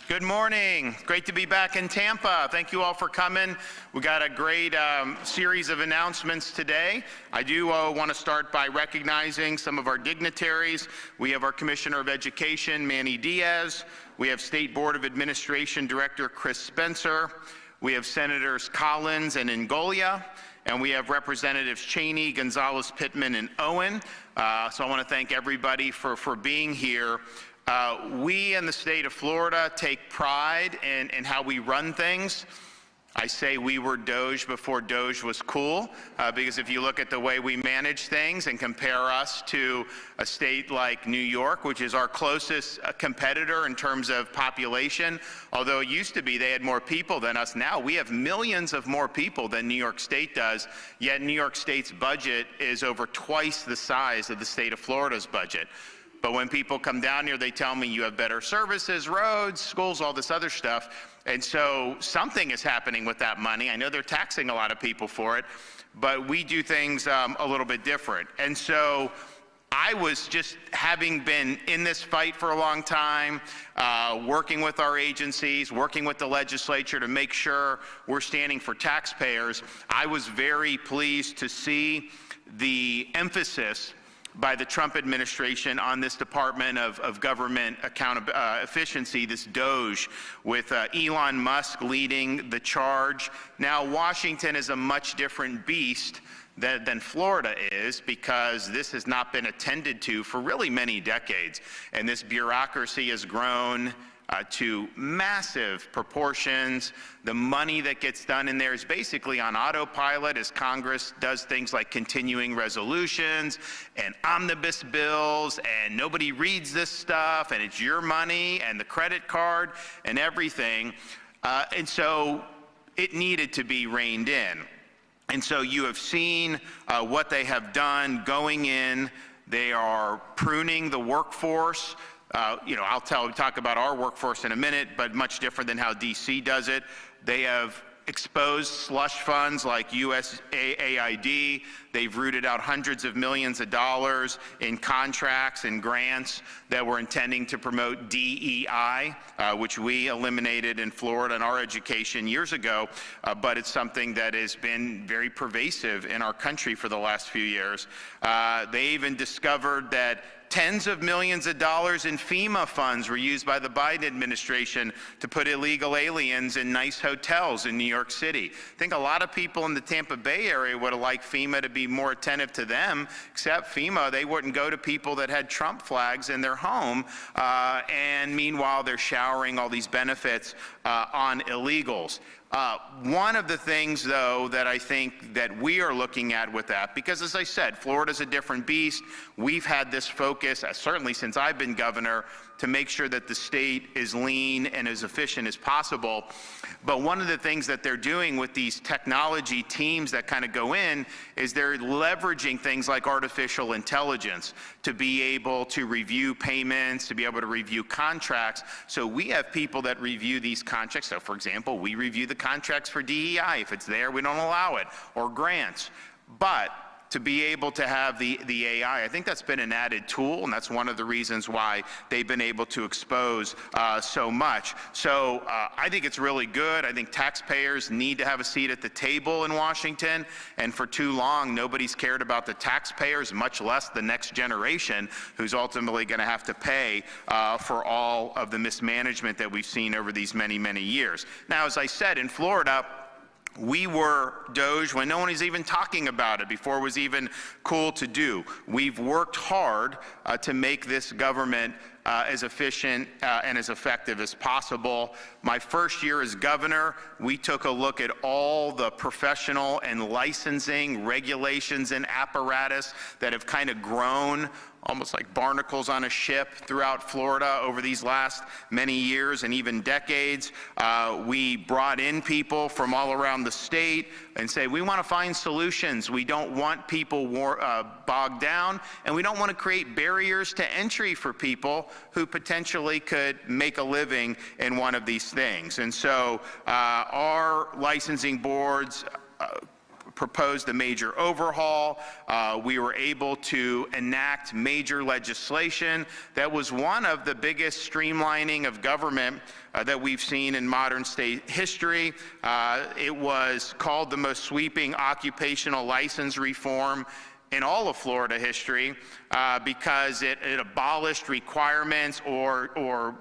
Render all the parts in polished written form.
Good morning. Great to be back in Tampa. Thank you all for coming. We got a great series of announcements today. I do want to start by recognizing some of our dignitaries. We have our Commissioner of Education, Manny Diaz. We have State Board of Administration Director Chris Spencer. We have Senators Collins and Ingoglia. And we have Representatives Cheney, Gonzalez, Pittman, and Owen. So I want to thank everybody for being here. We in the state of Florida take pride in how we run things. I say we were DOGE before DOGE was cool, because if you look at the way we manage things and compare us to a state like New York, which is our closest competitor in terms of population, although it used to be they had more people than us, now we have millions of more people than New York State does, yet New York State's budget is over twice the size of the state of Florida's budget. But when people come down here, they tell me you have better services, roads, schools, all this other stuff. And so something is happening with that money. I know they're taxing a lot of people for it, but we do things a little bit different. And so I was just, having been in this fight for a long time, working with our agencies, working with the legislature to make sure we're standing for taxpayers, I was very pleased to see the emphasis by the Trump administration on this Department of Government Efficiency, this DOGE, with Elon Musk leading the charge. Now, Washington is a much different beast than Florida is, because this has not been attended to for really many decades. And this bureaucracy has grown to massive proportions. The money that gets done in there is basically on autopilot as Congress does things like continuing resolutions and omnibus bills, and nobody reads this stuff, and it's your money and the credit card and everything. And so it needed to be reined in. And so you have seen what they have done going in. They are pruning the workforce. I'll talk about our workforce in a minute, but much different than how DC does it. They have exposed slush funds like USAID. They've rooted out hundreds of millions of dollars in contracts and grants that were intending to promote DEI, which we eliminated in Florida in our education years ago, but it's something that has been very pervasive in our country for the last few years. They even discovered that tens of millions of dollars in FEMA funds were used by the Biden administration to put illegal aliens in nice hotels in New York City. I think a lot of people in the Tampa Bay area would have liked FEMA to be more attentive to them, except FEMA, they wouldn't go to people that had Trump flags in their home, and meanwhile they're showering all these benefits on illegals. One of the things, though, that I think that we are looking at with that, because as I said, Florida's a different beast. We've had this focus, certainly since I've been governor, to make sure that the state is lean and as efficient as possible. But one of the things that they're doing with these technology teams that kind of go in is they're leveraging things like artificial intelligence to be able to review payments, to be able to review contracts. So we have people that review these contracts. So for example, we review the contracts for DEI. If it's there, we don't allow it, or grants. But to be able to have the AI, I think that's been an added tool, and that's one of the reasons why they've been able to expose so much. So I think it's really good. I think taxpayers need to have a seat at the table in Washington, and for too long, nobody's cared about the taxpayers, much less the next generation, who's ultimately going to have to pay for all of the mismanagement that we've seen over these many, many years. Now, as I said, in Florida, we were DOGE when no one was even talking about it, before it was even cool to do. We've worked hard to make this government as efficient and as effective as possible. My first year as governor, we took a look at all the professional and licensing regulations and apparatus that have kind of grown almost like barnacles on a ship throughout Florida over these last many years and even decades. We brought in people from all around the state and say, we want to find solutions. We don't want people bogged down, and we don't want to create barriers to entry for people who potentially could make a living in one of these things. And so our licensing boards proposed a major overhaul. We were able to enact major legislation that was one of the biggest streamlining of government that we've seen in modern state history. It was called the most sweeping occupational license reform in all of Florida history because it abolished requirements or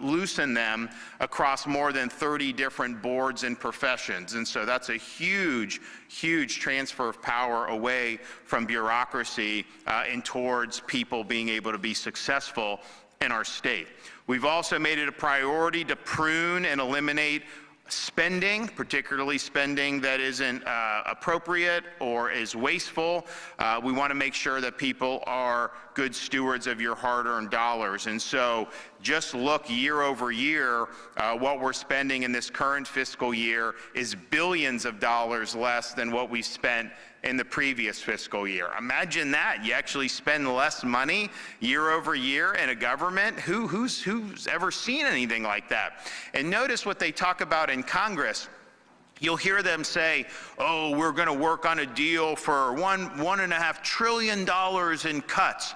loosened them across more than 30 different boards and professions. And so that's a huge, huge transfer of power away from bureaucracy and towards people being able to be successful in our state. We've also made it a priority to prune and eliminate spending, particularly spending that isn't appropriate or is wasteful. We want to make sure that people are good stewards of your hard-earned dollars. And so just look year over year, what we're spending in this current fiscal year is billions of dollars less than what we spent in the previous fiscal year. Imagine that. You actually spend less money year over year in a government. Who's ever seen anything like that? And notice what they talk about in Congress. You'll hear them say, oh, we're going to work on a deal for $1.5 trillion in cuts.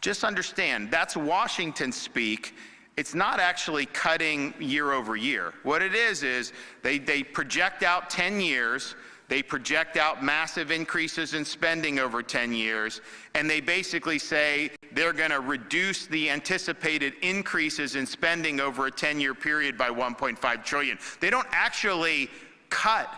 Just understand, that's Washington speak. It's not actually cutting year over year. What it is they project out 10 years. They project out massive increases in spending over 10 years, and they basically say they're going to reduce the anticipated increases in spending over a 10-year period by $1.5 trillion. They don't actually cut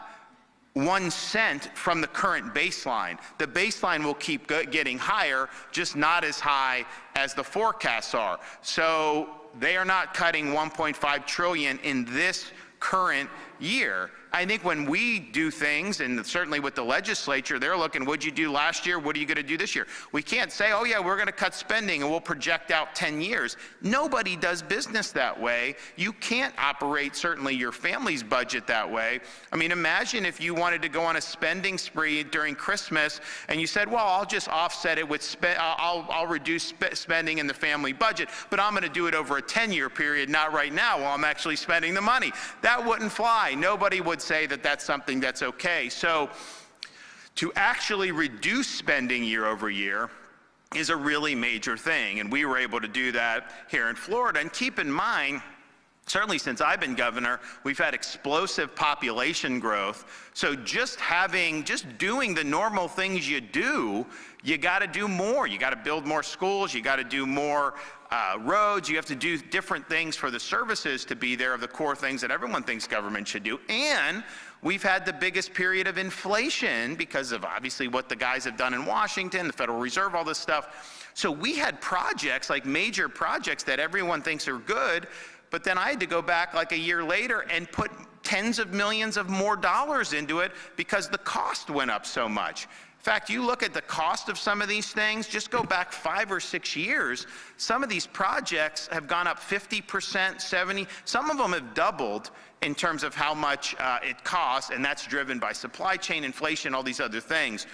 1 cent from the current baseline. The baseline will keep getting higher, just not as high as the forecasts are. So they are not cutting $1.5 trillion in this current year. I think when we do things, and certainly with the legislature, they're looking, what'd you do last year? What are you going to do this year? We can't say, oh yeah, we're going to cut spending and we'll project out 10 years. Nobody does business that way. You can't operate certainly your family's budget that way. I mean, imagine if you wanted to go on a spending spree during Christmas and you said, well, I'll just offset it with, I'll reduce spending in the family budget, but I'm going to do it over a 10-year period, not right now while I'm actually spending the money. That wouldn't fly. Nobody would say that that's something that's okay. So to actually reduce spending year over year is a really major thing, and we were able to do that here in Florida. And keep in mind, certainly since I've been governor, we've had explosive population growth. So just doing the normal things you do, you got to do more. You got to build more schools. You got to do more roads. You have to do different things for the services to be there, of the core things that everyone thinks government should do. And we've had the biggest period of inflation because of obviously what the guys have done in Washington, the Federal Reserve, all this stuff. So we had projects, like major projects that everyone thinks are good, but then I had to go back like a year later and put tens of millions of more dollars into it because the cost went up so much. In fact, you look at the cost of some of these things, just go back 5 or 6 years, some of these projects have gone up 50%, 70%, some of them have doubled in terms of how much it costs, and that's driven by supply chain, inflation, all these other things.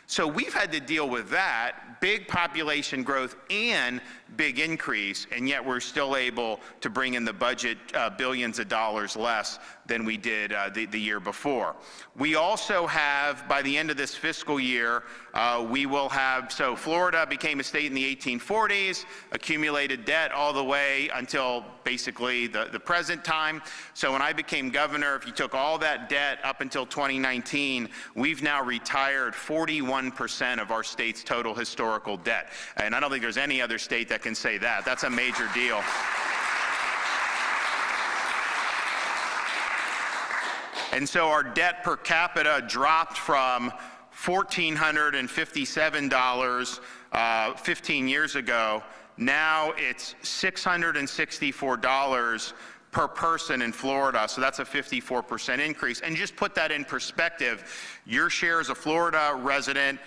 So we've had to deal with that, big population growth and big increase, and yet we're still able to bring in the budget billions of dollars less than we did the year before. We also have, by the end of this fiscal year, we will have, so Florida became a state in the 1840s, accumulated debt all the way until basically the present time. So when I became governor, if you took all that debt up until 2019, we've now retired 41% of our state's total historical debt. And I don't think there's any other state that can say that. That's a major deal. And so our debt per capita dropped from $1,457 15 years ago. Now it's $664 per person in Florida, so that's a 54% increase. And just put that in perspective, your share as a Florida resident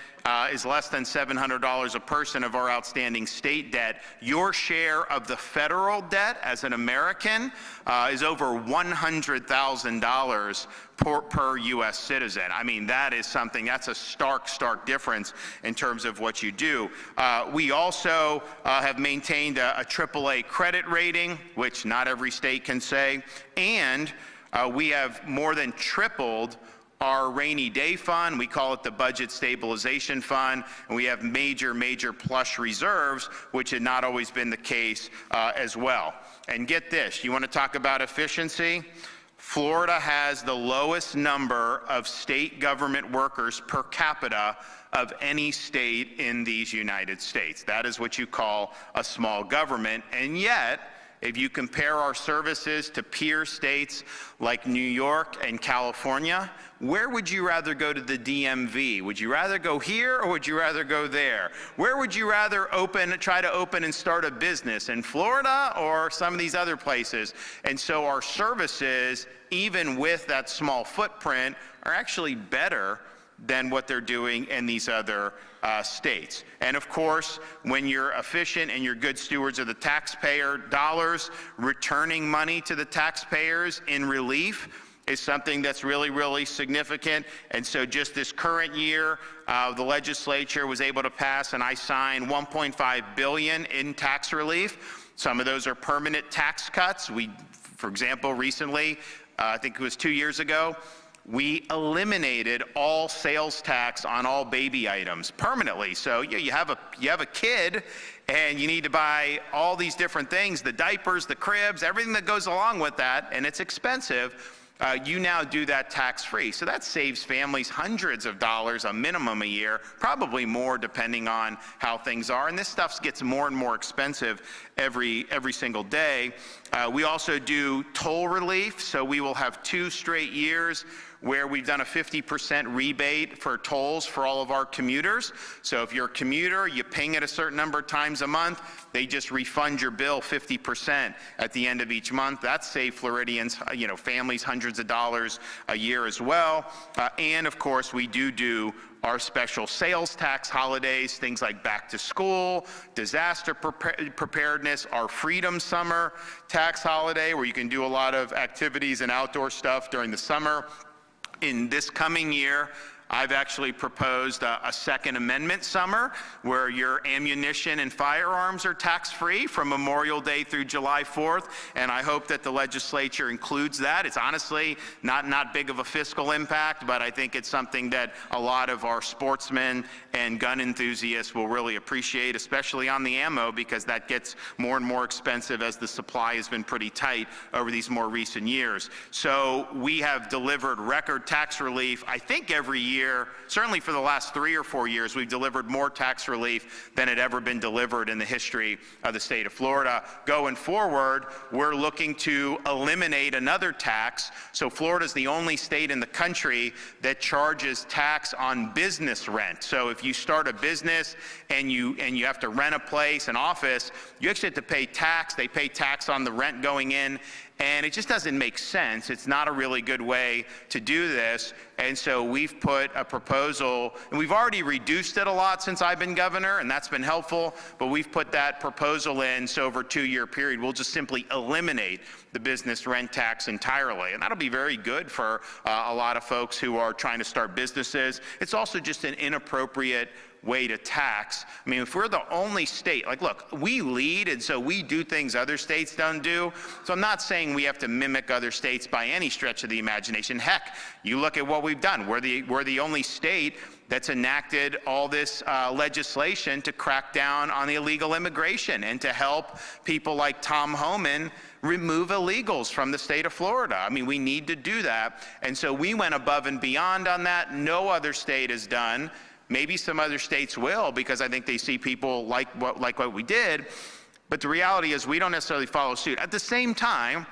is less than $700 a person of our outstanding state debt. Your share of the federal debt as an American is over $100,000 per U.S. citizen. I mean, that is something, that's a stark difference in terms of what you do. We also have maintained a AAA credit rating, which not every state can say, and we have more than tripled our rainy day fund. We call it the Budget Stabilization Fund, and we have major plush reserves, which had not always been the case as well. And get this, you want to talk about efficiency? Florida has the lowest number of state government workers per capita of any state in these United States. That is what you call a small government, and yet, if you compare our services to peer states like New York and California, where would you rather go to the DMV? Would you rather go here or would you rather go there? Where would you rather try to open and start a business, in Florida or some of these other places? And so our services, even with that small footprint, are actually better than what they're doing in these other states. And of course, when you're efficient and you're good stewards of the taxpayer dollars, returning money to the taxpayers in relief is something that's really significant. And so just this current year, the legislature was able to pass, and I signed, $1.5 billion in tax relief. Some of those are permanent tax cuts. For example, recently, I think it was 2 years ago, we eliminated all sales tax on all baby items permanently. So you have a kid and you need to buy all these different things, the diapers, the cribs, everything that goes along with that, and it's expensive. You now do that tax-free. So that saves families hundreds of dollars, a minimum a year, probably more depending on how things are. And this stuff gets more and more expensive every single day. We also do toll relief. So we will have 2 straight years where we've done a 50% rebate for tolls for all of our commuters. So if you're a commuter, you ping it a certain number of times a month, they just refund your bill 50% at the end of each month. That saved Floridians, families, hundreds of dollars a year as well. And of course, we do our special sales tax holidays, things like back to school, disaster preparedness, our Freedom Summer tax holiday, where you can do a lot of activities and outdoor stuff during the summer. In this coming year, I've actually proposed a Second Amendment summer where your ammunition and firearms are tax-free from Memorial Day through July 4th, and I hope that the legislature includes that. It's honestly not big of a fiscal impact, but I think it's something that a lot of our sportsmen and gun enthusiasts will really appreciate, especially on the ammo, because that gets more and more expensive as the supply has been pretty tight over these more recent years. So we have delivered record tax relief, I think every year. Certainly for the last 3 or 4 years, we've delivered more tax relief than had ever been delivered in the history of the state of Florida. Going forward, we're looking to eliminate another tax. So Florida's the only state in the country that charges tax on business rent. So if you start a business and you have to rent a place, an office, you actually have to pay tax. They pay tax on the rent going in. And it just doesn't make sense. It's not a really good way to do this. And so we've put a proposal, and we've already reduced it a lot since I've been governor, and that's been helpful, but we've put that proposal in, so over a 2-year period, we'll just simply eliminate the business rent tax entirely. And that'll be very good for a lot of folks who are trying to start businesses. It's also just an inappropriate way to tax. I mean, if we're the only state, look, we lead, and so we do things other states don't do. So I'm not saying we have to mimic other states by any stretch of the imagination. Heck, you look at what we've done. We're the only state that's enacted all this legislation to crack down on the illegal immigration and to help people like Tom Homan remove illegals from the state of Florida. I mean, we need to do that. And so we went above and beyond on that. No other state has done. Maybe some other states will, because I think they see people like what we did. But the reality is we don't necessarily follow suit. At the same time,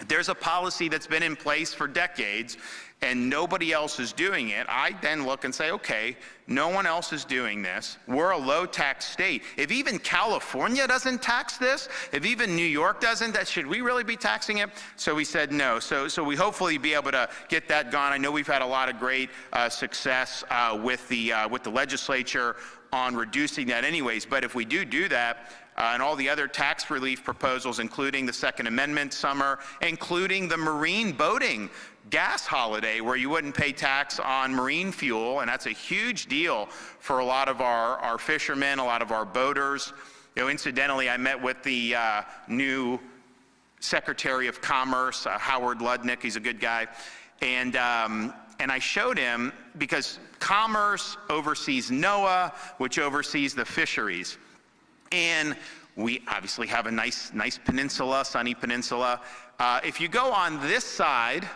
there's a policy that's been in place for decades and nobody else is doing it. I then look and say, okay, no one else is doing this. We're a low tax state. If even California doesn't tax this, if even New York doesn't, should we really be taxing it? So we said no. So we hopefully be able to get that gone. I know we've had a lot of great success with the legislature on reducing that anyways, but if we do that, and all the other tax relief proposals, including the Second Amendment summer, including the marine boating gas holiday where you wouldn't pay tax on marine fuel, and that's a huge deal for a lot of our fishermen, a lot of our boaters. Incidentally, I met with the new Secretary of Commerce, Howard Lutnick. He's a good guy. And and I showed him, because Commerce oversees NOAA, which oversees the fisheries. And we obviously have a nice peninsula, sunny peninsula. If you go on this side,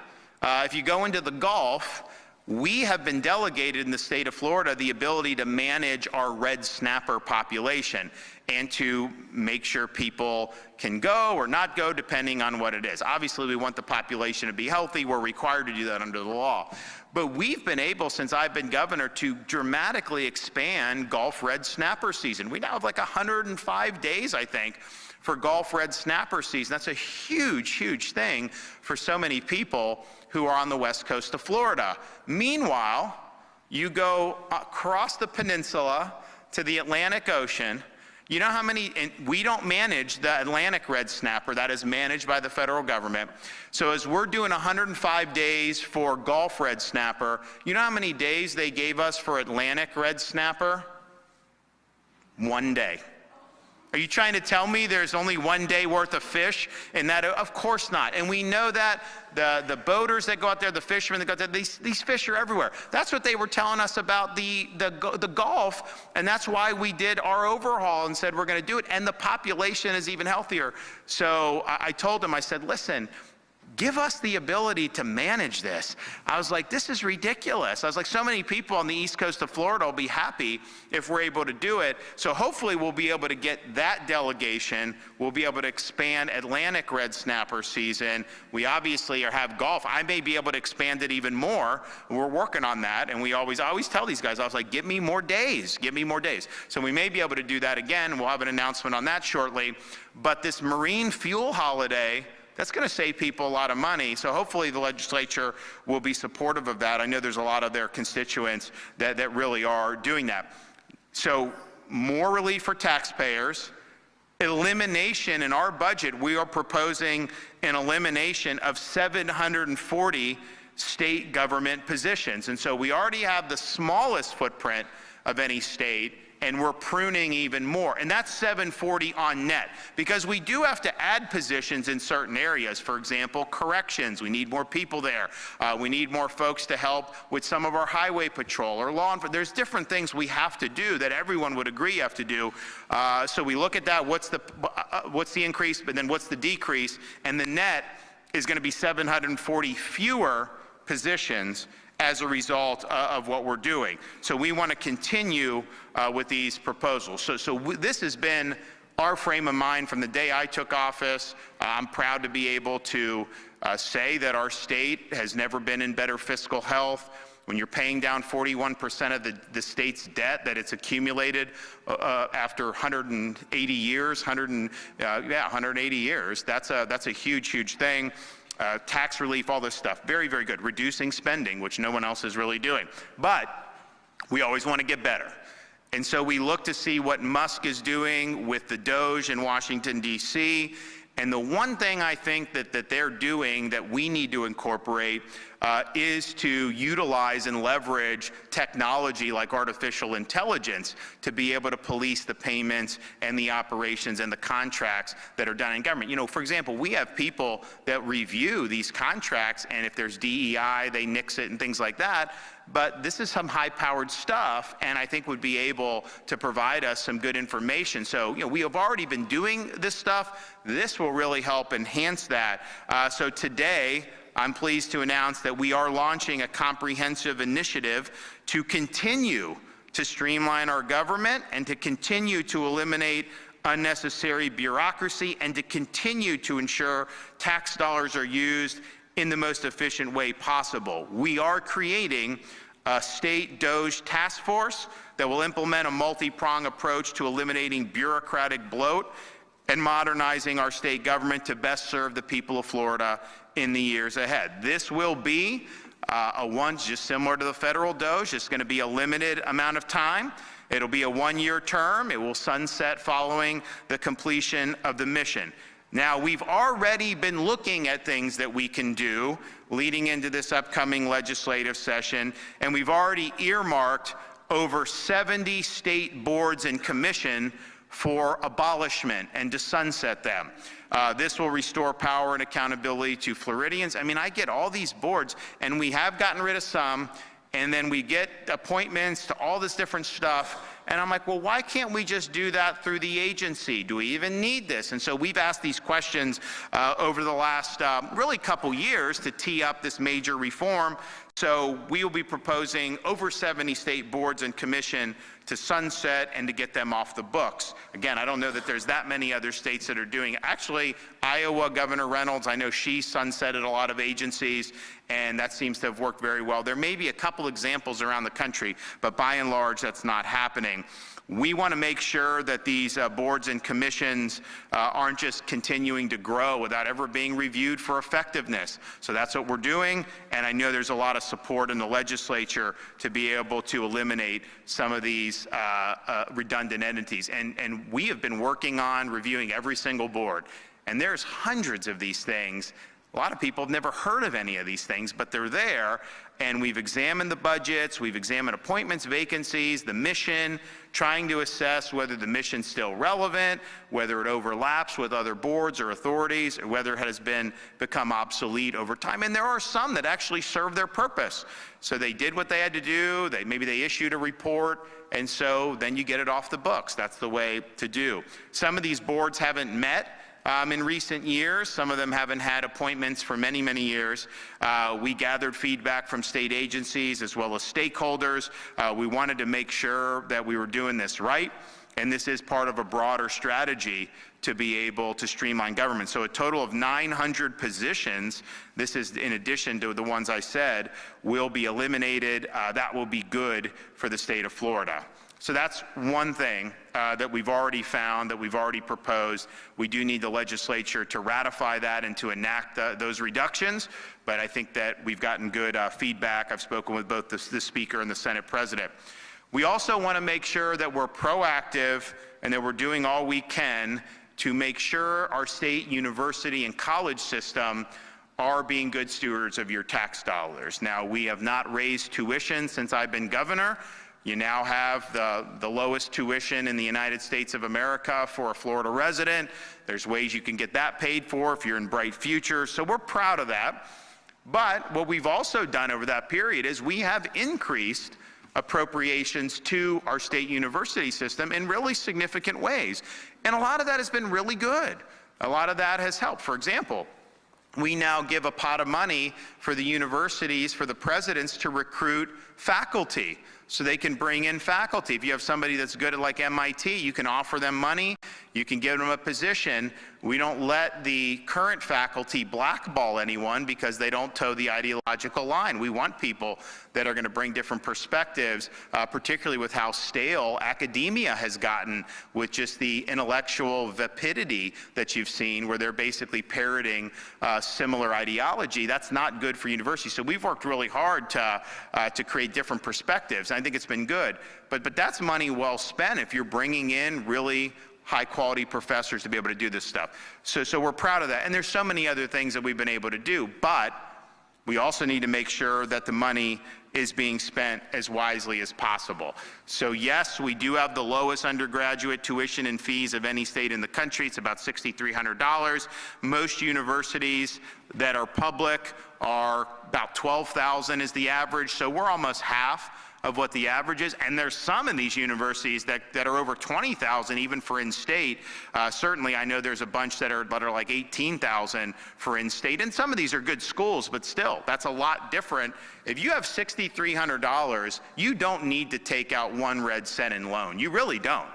if you go into the Gulf, we have been delegated in the state of Florida the ability to manage our red snapper population and to make sure people can go or not go depending on what it is. Obviously, we want the population to be healthy. We're required to do that under the law. But we've been able, since I've been governor, to dramatically expand Gulf red snapper season. We now have like 105 days, I think, for Gulf red snapper season. That's a huge thing for so many people who are on the west coast of Florida. Meanwhile, you go across the peninsula to the Atlantic Ocean. You know how many, and we don't manage the Atlantic red snapper, that is managed by the federal government. So as we're doing 105 days for Gulf red snapper, you know how many days they gave us for Atlantic red snapper? 1 day. Are you trying to tell me there's only 1 day worth of fish in that? Of course not. And we know that the boaters that go out there, the fishermen that go out there, these fish are everywhere. That's what they were telling us about the Gulf, and that's why we did our overhaul and said we're going to do it, and the population is even healthier. So I told them, I said, listen, give us the ability to manage this. I was like, this is ridiculous. I was like, so many people on the east coast of Florida will be happy if we're able to do it. So hopefully we'll be able to get that delegation. We'll be able to expand Atlantic red snapper season. We obviously have Gulf. I may be able to expand it even more. We're working on that. And I always tell these guys, I was like, give me more days, give me more days. So we may be able to do that again. We'll have an announcement on that shortly. But this marine fuel holiday, that's going to save people a lot of money. So hopefully the legislature will be supportive of that. I know there's a lot of their constituents that really are doing that. So more relief for taxpayers, elimination in our budget. We are proposing an elimination of 740 state government positions. And so we already have the smallest footprint of any state, and we're pruning even more. And that's 740 on net, because we do have to add positions in certain areas. For example, corrections, we need more people there. We need more folks to help with some of our highway patrol or law enforcement. There's different things we have to do that everyone would agree you have to do. So we look at that, what's the increase, but then what's the decrease? And the net is going to be 740 fewer positions as a result of what we're doing. So we want to continue with these proposals. So this has been our frame of mind from the day I took office. I'm proud to be able to say that our state has never been in better fiscal health. When you're paying down 41% of the state's debt that it's accumulated after 180 years, 180 years, that's a huge thing. Tax relief, all this stuff, very good. Reducing spending, which no one else is really doing. But we always want to get better. And so we look to see what Musk is doing with the DOGE in Washington, D.C. And the one thing I think that they're doing that we need to incorporate is to utilize and leverage technology like artificial intelligence to be able to police the payments and the operations and the contracts that are done in government. You know, for example, we have people that review these contracts, and if there's DEI, they nix it and things like that. But this is some high-powered stuff, and I think would be able to provide us some good information. So, you know, we have already been doing this stuff. This will really help enhance that. So today, I'm pleased to announce that we are launching a comprehensive initiative to continue to streamline our government and to continue to eliminate unnecessary bureaucracy and to continue to ensure tax dollars are used in the most efficient way possible. We are creating a state DOGE task force that will implement a multi-pronged approach to eliminating bureaucratic bloat and modernizing our state government to best serve the people of Florida in the years ahead. This will be just similar to the federal DOGE. It's going to be a limited amount of time. It'll be a one-year term. It will sunset following the completion of the mission. Now, we've already been looking at things that we can do leading into this upcoming legislative session, and we've already earmarked over 70 state boards and commission for abolishment and to sunset them. This will restore power and accountability to Floridians. I mean, I get all these boards, and we have gotten rid of some, and then we get appointments to all this different stuff. And I'm like, well, why can't we just do that through the agency? Do we even need this? And so we've asked these questions over the last really couple years to tee up this major reform. So we will be proposing over 70 state boards and commission to sunset and to get them off the books. Again, I don't know that there's that many other states that are doing it. Actually, Iowa, Governor Reynolds, I know she sunsetted a lot of agencies, and that seems to have worked very well. There may be a couple examples around the country, but by and large, that's not happening. We want to make sure that these boards and commissions aren't just continuing to grow without ever being reviewed for effectiveness. So that's what we're doing, and I know there's a lot of support in the legislature to be able to eliminate some of these redundant entities. And we have been working on reviewing every single board, and there's hundreds of these things. A lot of people have never heard of any of these things, but they're there, and we've examined the budgets, we've examined appointments, vacancies, the mission, trying to assess whether the mission's still relevant, whether it overlaps with other boards or authorities, or whether it has become obsolete over time. And there are some that actually serve their purpose. So they did what they had to do, maybe they issued a report, and so then you get it off the books. That's the way to do. Some of these boards haven't met in recent years. Some of them haven't had appointments for many, many years. We gathered feedback from state agencies as well as stakeholders. We wanted to make sure that we were doing this right, and this is part of a broader strategy to be able to streamline government. So a total of 900 positions, this is in addition to the ones I said, will be eliminated. That will be good for the state of Florida. So that's one thing that we've already found, that we've already proposed. We do need the legislature to ratify that and to enact those reductions, but I think that we've gotten good feedback. I've spoken with both the Speaker and the Senate President. We also want to make sure that we're proactive and that we're doing all we can to make sure our state, university, and college system are being good stewards of your tax dollars. Now, we have not raised tuition since I've been governor. You now have the lowest tuition in the United States of America for a Florida resident. There's ways you can get that paid for if you're in Bright Future, so we're proud of that. But what we've also done over that period is we have increased appropriations to our state university system in really significant ways. And a lot of that has been really good. A lot of that has helped. For example, we now give a pot of money for the universities, for the presidents to recruit faculty, so they can bring in faculty. If you have somebody that's good at like MIT, you can offer them money, you can give them a position. We don't let the current faculty blackball anyone because they don't toe the ideological line. We want people that are going to bring different perspectives, particularly with how stale academia has gotten with just the intellectual vapidity that you've seen, where they're basically parroting similar ideology. That's not good for universities. So we've worked really hard to create different perspectives. I think it's been good, but that's money well spent if you're bringing in really high-quality professors to be able to do this stuff. So we're proud of that. And there's so many other things that we've been able to do, but we also need to make sure that the money is being spent as wisely as possible. So yes, we do have the lowest undergraduate tuition and fees of any state in the country. It's about $6,300. Most universities that are public are about $12,000 is the average, so we're almost half of what the average is. And there's some in these universities that are over $20,000 even for in-state. Certainly I know there's a bunch that are like $18,000 for in-state, and some of these are good schools, but still, that's a lot different. If you have $6,300, you don't need to take out one red cent in loan. You really don't.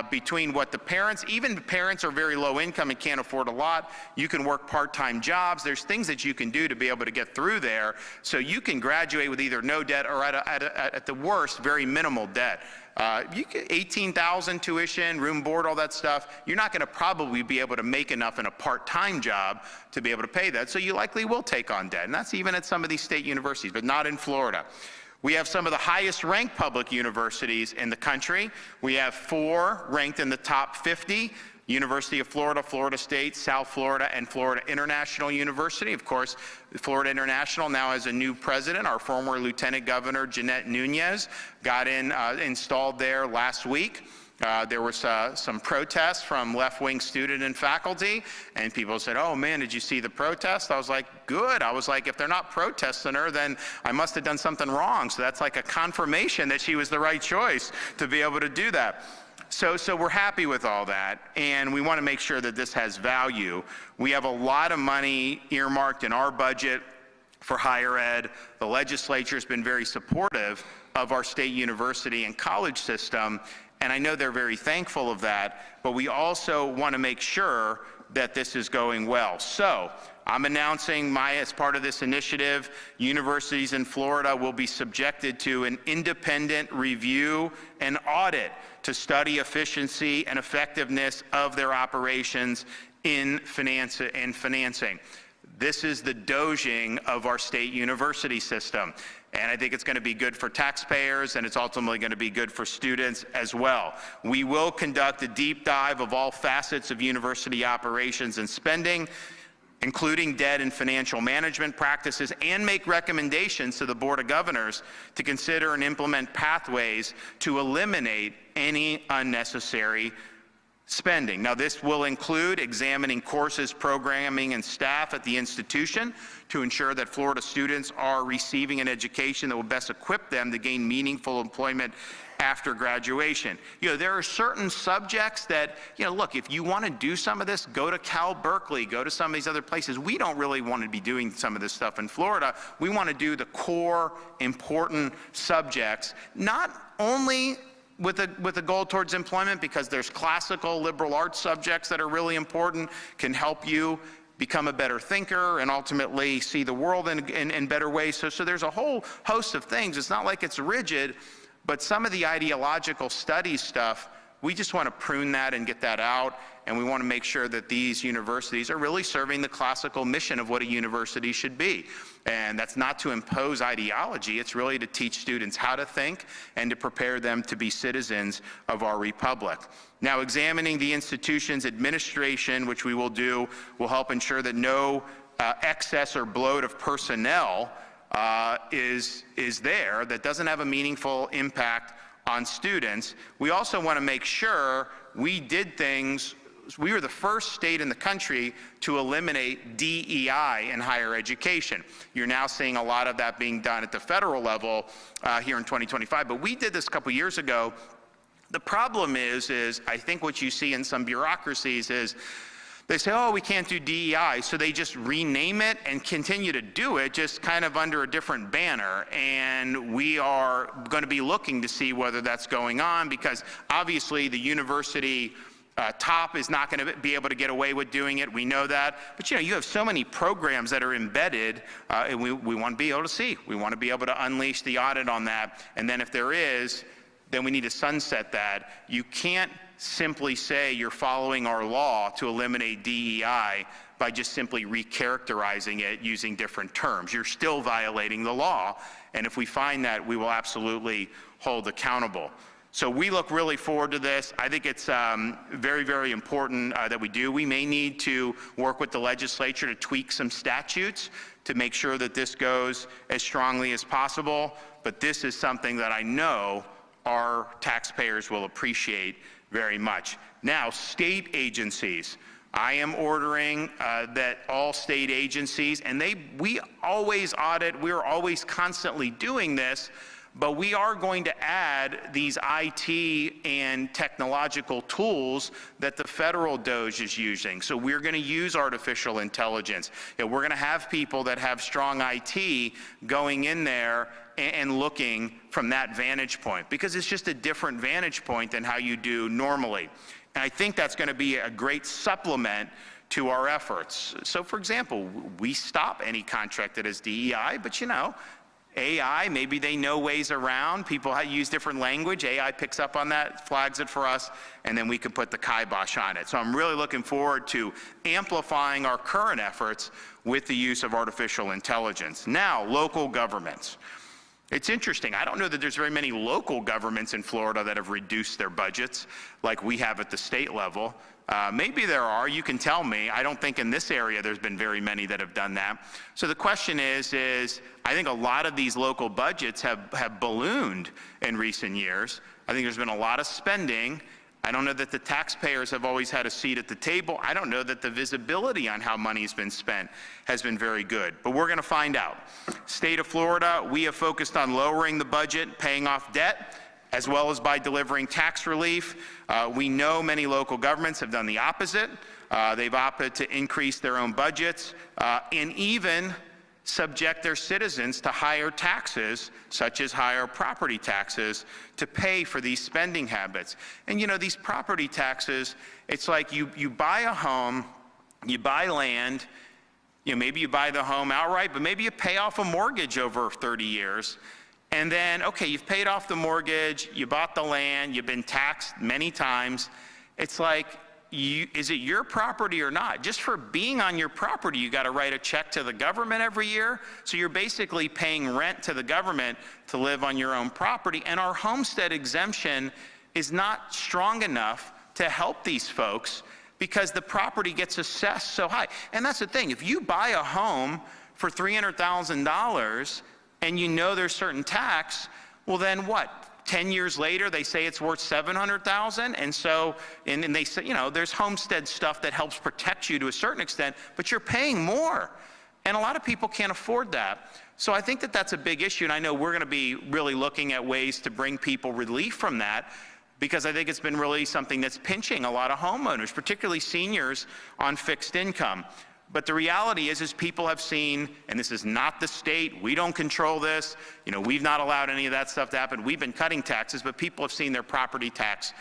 Between what the parents, even the parents are very low income and can't afford a lot, you can work part-time jobs. There's things that you can do to be able to get through there, so you can graduate with either no debt or at the worst, very minimal debt. You get $18,000 tuition, room, board, all that stuff. You're not going to probably be able to make enough in a part-time job to be able to pay that, so you likely will take on debt, and that's even at some of these state universities, but not in Florida. We have some of the highest ranked public universities in the country. We have 4 ranked in the top 50. University of Florida, Florida State, South Florida, and Florida International University. Of course, Florida International now has a new president. Our former Lieutenant Governor, Jeanette Nunez, got installed there last week. there was some protests from left-wing student and faculty, and people said, oh man, did you see the protest? I was like, good. I was like, if they're not protesting her, then I must have done something wrong. So that's like a confirmation that she was the right choice to be able to do that. So we're happy with all that, and we want to make sure that this has value. We have a lot of money earmarked in our budget for higher ed. The legislature has been very supportive of our state university and college system, and I know they're very thankful of that, but we also want to make sure that this is going well. So I'm announcing as part of this initiative, universities in Florida will be subjected to an independent review and audit to study efficiency and effectiveness of their operations in financing. This is the DOGEing of our state university system. And I think it's going to be good for taxpayers, and it's ultimately going to be good for students as well. We will conduct a deep dive of all facets of university operations and spending, including debt and financial management practices, and make recommendations to the Board of Governors to consider and implement pathways to eliminate any unnecessary spending. Now, this will include examining courses, programming, and staff at the institution to ensure that Florida students are receiving an education that will best equip them to gain meaningful employment after graduation. There are certain subjects that, look, if you want to do some of this, go to Cal Berkeley, go to some of these other places. We don't really want to be doing some of this stuff in Florida. We want to do the core, important subjects, not only with a goal towards employment, because there's classical liberal arts subjects that are really important, can help you become a better thinker and ultimately see the world in better ways. So there's a whole host of things. It's not like it's rigid, but some of the ideological studies stuff, we just want to prune that and get that out, and we want to make sure that these universities are really serving the classical mission of what a university should be. And that's not to impose ideology, it's really to teach students how to think and to prepare them to be citizens of our republic. Now, examining the institution's administration, which we will do, will help ensure that no excess or bloat of personnel is there that doesn't have a meaningful impact on students. We also want to make sure we did things. We were the first state in the country to eliminate DEI in higher education. You're now seeing a lot of that being done at the federal level here in 2025, but we did this a couple years ago. The problem is I think what you see in some bureaucracies is they say, oh, we can't do DEI, so they just rename it and continue to do it, just kind of under a different banner. And we are going to be looking to see whether that's going on, because obviously the university top is not going to be able to get away with doing it. We know that. But you have so many programs that are embedded, and we want to be able to see. We want to be able to unleash the audit on that. And then if there is, then we need to sunset that. You can't simply say you're following our law to eliminate DEI by just simply recharacterizing it using different terms. You're still violating the law, and if we find that, we will absolutely hold accountable. So we look really forward to this. I think it's very, very important that we do. We may need to work with the legislature to tweak some statutes to make sure that this goes as strongly as possible, but this is something that I know our taxpayers will appreciate very much. Now, state agencies. I am ordering that all state agencies, and we always audit, we're always constantly doing this, but we are going to add these IT and technological tools that the federal DOGE is using. So we're going to use artificial intelligence. We're going to have people that have strong IT going in there and looking from that vantage point, because it's just a different vantage point than how you do normally. And I think that's going to be a great supplement to our efforts. So for example, we stop any contract that is DEI, but AI, maybe they know ways around. People use different language. AI picks up on that, flags it for us, and then we can put the kibosh on it. So I'm really looking forward to amplifying our current efforts with the use of artificial intelligence. Now, local governments. It's interesting. I don't know that there's very many local governments in Florida that have reduced their budgets like we have at the state level. Maybe there are, you can tell me. I don't think in this area there's been very many that have done that. So the question is I think a lot of these local budgets have ballooned in recent years. I think there's been a lot of spending. I don't know that the taxpayers have always had a seat at the table. I don't know that the visibility on how money's been spent has been very good, but we're going to find out. State of Florida, we have focused on lowering the budget, paying off debt, as well as by delivering tax relief. We know many local governments have done the opposite. They've opted to increase their own budgets and even subject their citizens to higher taxes, such as higher property taxes, to pay for these spending habits. And you know, these property taxes, it's like you buy a home, you buy land, you know, maybe you buy the home outright, but maybe you pay off a mortgage over 30 years. And then, okay, you've paid off the mortgage, you bought the land, you've been taxed many times. It's like, is it your property or not? Just for being on your property, you got to write a check to the government every year. So you're basically paying rent to the government to live on your own property. And our homestead exemption is not strong enough to help these folks because the property gets assessed so high. And that's the thing. If you buy a home for $300,000 and you know there's certain tax, well then what? 10 years later, they say it's worth $700,000, and so, and they say, you know, there's homestead stuff that helps protect you to a certain extent, but you're paying more, and a lot of people can't afford that. So I think that that's a big issue, and I know we're going to be really looking at ways to bring people relief from that, because I think it's been really something that's pinching a lot of homeowners, particularly seniors on fixed income. But the reality is people have seen, and this is not the state, we don't control this, you know, we've not allowed any of that stuff to happen. We've been cutting taxes, but people have seen their property tax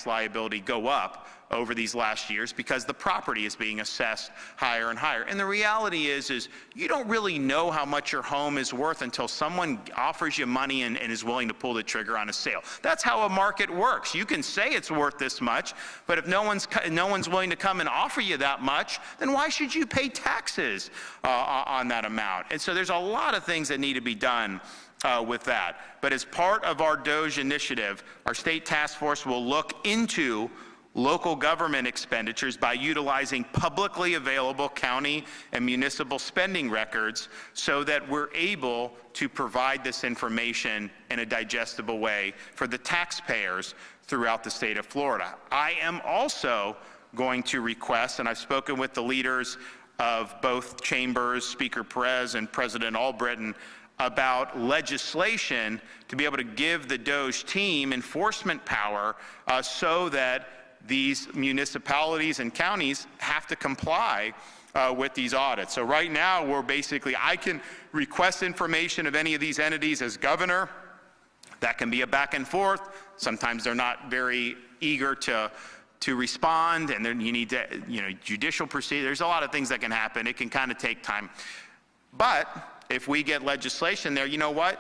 liability go up over these last years because the property is being assessed higher and higher. And the reality is you don't really know how much your home is worth until someone offers you money and is willing to pull the trigger on a sale. That's how a market works. You can say it's worth this much, but if no one's willing to come and offer you that much, then why should you pay taxes on that amount? And so there's a lot of things that need to be done with that. But as part of our DOGE initiative, our state task force will look into local government expenditures by utilizing publicly available county and municipal spending records so that we're able to provide this information in a digestible way for the taxpayers throughout the state of Florida. I am also going to request, and I've spoken with the leaders of both chambers, Speaker Perez and President Albritton, about legislation to be able to give the DOGE team enforcement power so that these municipalities and counties have to comply with these audits. So right now, I can request information of any of these entities as governor. That can be a back and forth. Sometimes they're not very eager to respond, and then you need to, judicial procedure. There's a lot of things that can happen. It can kind of take time. But if we get legislation there, you know what?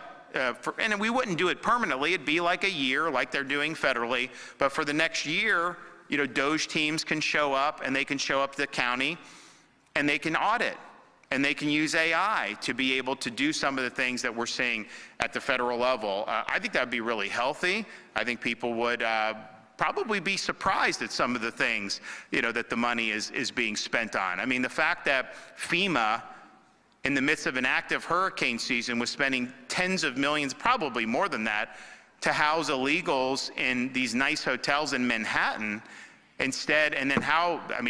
And we wouldn't do it permanently. It'd be like a year, like they're doing federally. But for the next year, DOGE teams can show up, and they can show up to the county, and they can audit, and they can use AI to be able to do some of the things that we're seeing at the federal level. I think that would be really healthy. I think people would probably be surprised at some of the things, that the money is being spent on. I mean, the fact that FEMA, in the midst of an active hurricane season, was spending tens of millions, probably more than that, to house illegals in these nice hotels in Manhattan instead, and then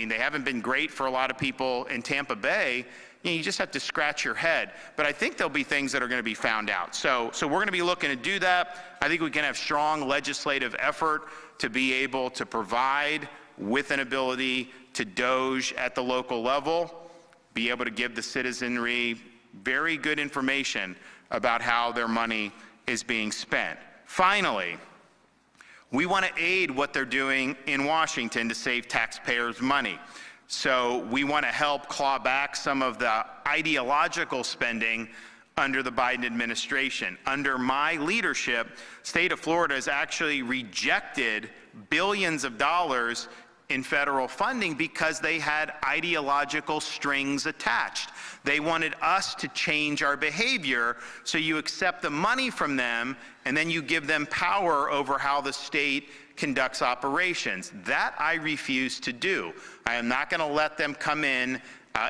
they haven't been great for a lot of people in Tampa Bay. You just have to scratch your head. But I think there'll be things that are going to be found out. So we're going to be looking to do that. I think we can have strong legislative effort to be able to provide with an ability to DOGE at the local level, be able to give the citizenry very good information about how their money is being spent. Finally, we want to aid what they're doing in Washington to save taxpayers money. So we want to help claw back some of the ideological spending under the Biden administration. Under my leadership, state of Florida has actually rejected billions of dollars in federal funding because they had ideological strings attached. They wanted us to change our behavior, so you accept the money from them and then you give them power over how the state conducts operations. That I refuse to do. I am not going to let them come in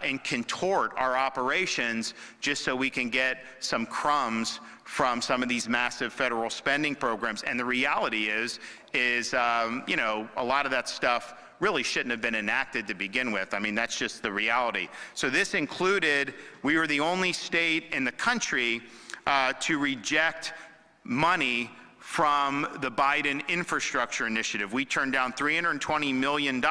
and contort our operations just so we can get some crumbs from some of these massive federal spending programs. And the reality is you know, a lot of that stuff really shouldn't have been enacted to begin with. I mean, that's just the reality. So this included, we were the only state in the country to reject money from the Biden infrastructure initiative. We turned down $320 million